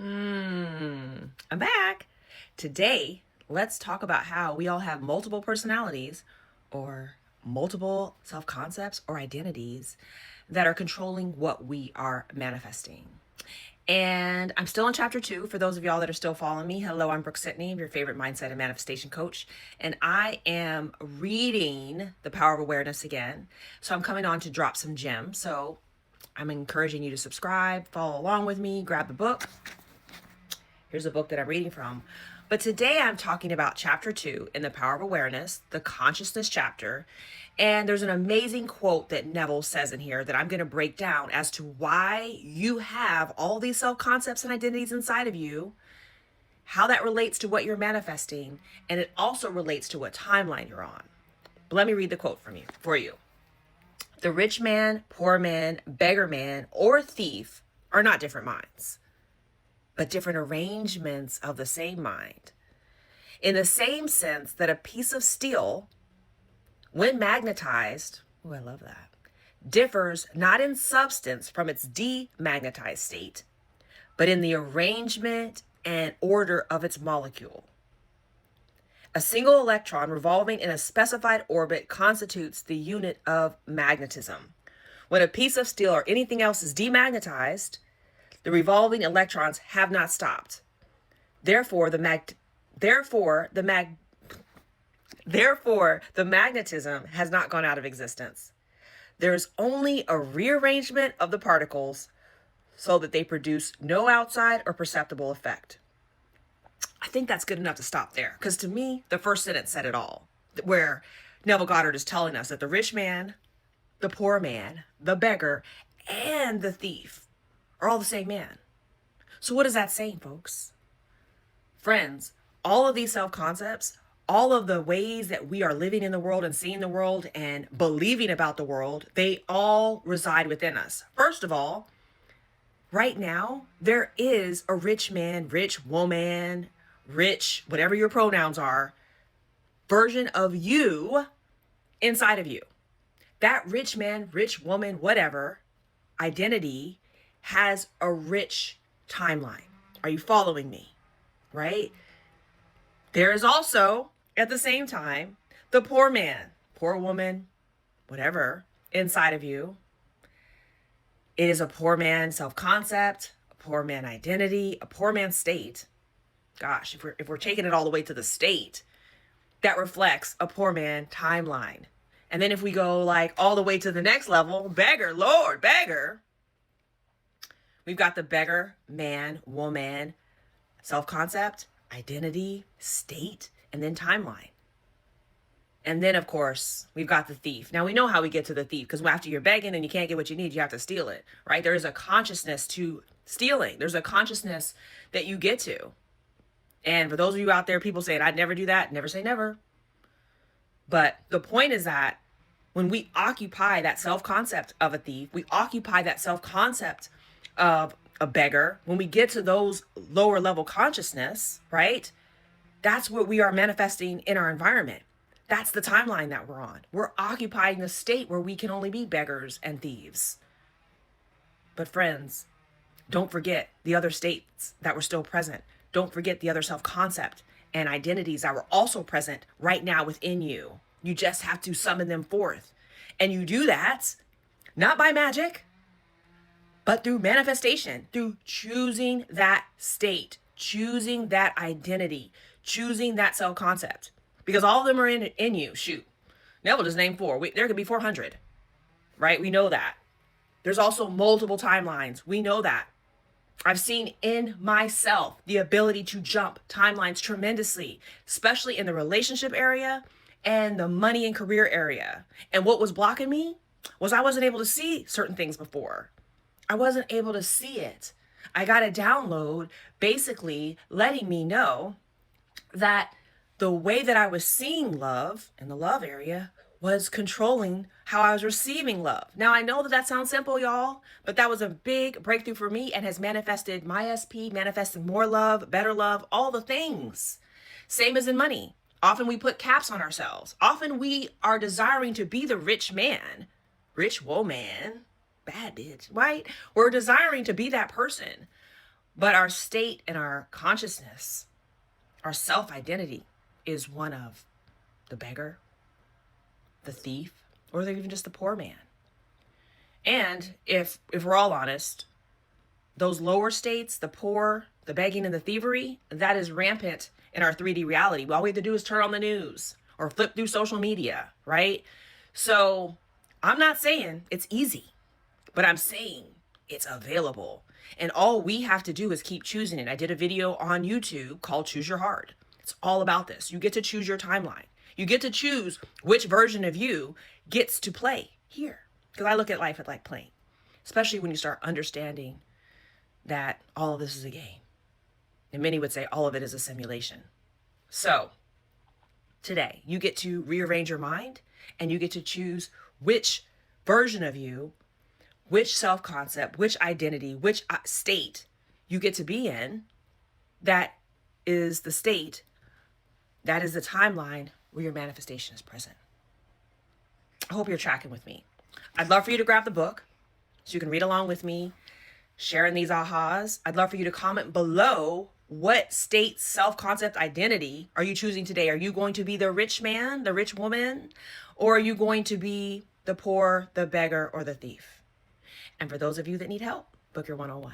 I'm back. Today, let's talk about how we all have multiple personalities or multiple self concepts or identities that are controlling what we are manifesting. And I'm still in chapter 2. For those of y'all that are still following me, hello, I'm Brooke-Sidney, your favorite mindset and manifestation coach. And I am reading The Power of Awareness again. So I'm coming on to drop some gems. So I'm encouraging you to subscribe, follow along with me, grab the book. Here's a book that I'm reading from. But today I'm talking about chapter 2 in The Power of Awareness, the consciousness chapter. And there's an amazing quote that Neville says in here that I'm going to break down as to why you have all these self-concepts and identities inside of you, how that relates to what you're manifesting, and it also relates to what timeline you're on. But let me read the quote for you. The rich man, poor man, beggar man, or thief are not different minds, but different arrangements of the same mind. In the same sense that a piece of steel, when magnetized, I love that, differs not in substance from its demagnetized state, but in the arrangement and order of its molecule. A single electron revolving in a specified orbit constitutes the unit of magnetism. When a piece of steel or anything else is demagnetized, the revolving electrons have not stopped. Therefore, the magnetism has not gone out of existence. There is only a rearrangement of the particles so that they produce no outside or perceptible effect. I think that's good enough to stop there, because to me, the first sentence said it all, where Neville Goddard is telling us that the rich man, the poor man, the beggar, and the thief are all the same man. So what is that saying, folks? Friends, all of these self-concepts, all of the ways that we are living in the world and seeing the world and believing about the world, they all reside within us. First of all, right now, there is a rich man, rich woman, rich, whatever your pronouns are, version of you inside of you. That rich man, rich woman, whatever identity has a rich timeline. Are you following me? Right? There is also, at the same time, the poor man, poor woman, whatever, inside of you. It is a poor man self-concept, a poor man identity, a poor man state. Gosh, if we're taking it all the way to the state, that reflects a poor man timeline. And then if we go like all the way to the next level, beggar, Lord, beggar. We've got the beggar, man, woman, self-concept, identity, state, and then timeline. And then, of course, we've got the thief. Now, we know how we get to the thief, because after you're begging and you can't get what you need, you have to steal it, right? There is a consciousness to stealing. There's a consciousness that you get to. And for those of you out there, people saying, I'd never do that, never say never. But the point is that when we occupy that self-concept of a thief, we occupy that self-concept of a beggar, when we get to those lower level consciousness, right? That's what we are manifesting in our environment. That's the timeline that we're on. We're occupying the state where we can only be beggars and thieves. But friends, don't forget the other states that were still present. Don't forget the other self-concept and identities that were also present right now within you. You just have to summon them forth. And you do that not by magic, but through manifestation, through choosing that state, choosing that identity, choosing that self-concept. Because all of them are in you. Shoot. Neville just named 4. There could be 400, right? We know that. There's also multiple timelines. We know that. I've seen in myself the ability to jump timelines tremendously, especially in the relationship area and the money and career area. And what was blocking me was I wasn't able to see certain things before. I wasn't able to see it. I got a download basically letting me know that the way that I was seeing love in the love area was controlling how I was receiving love. Now, I know that sounds simple, y'all, but that was a big breakthrough for me and has manifested my SP, manifested more love, better love, all the things. Same as in money. Often we put caps on ourselves. Often we are desiring to be the rich man, rich woman, bad bitch, right? We're desiring to be that person. But our state and our consciousness, our self-identity, is one of the beggar, the thief, or even just the poor man. And if we're all honest, those lower states, the poor, the begging, and the thievery, that is rampant in our 3D reality. All we have to do is turn on the news or flip through social media, right? So I'm not saying it's easy, but I'm saying it's available. And all we have to do is keep choosing it. I did a video on YouTube called Choose Your Heart. It's all about this. You get to choose your timeline. You get to choose which version of you gets to play here. Because I look at life like playing, especially when you start understanding that all of this is a game. And many would say all of it is a simulation. So today you get to rearrange your mind and you get to choose which version of you, which self-concept, which identity, which state you get to be in. That is the state, that is the timeline where your manifestation is present. I hope you're tracking with me. I'd love for you to grab the book so you can read along with me, sharing these ahas. I'd love for you to comment below what state, self-concept, identity are you choosing today? Are you going to be the rich man, the rich woman, or are you going to be the poor, the beggar, or the thief? And for those of you that need help, book your 101.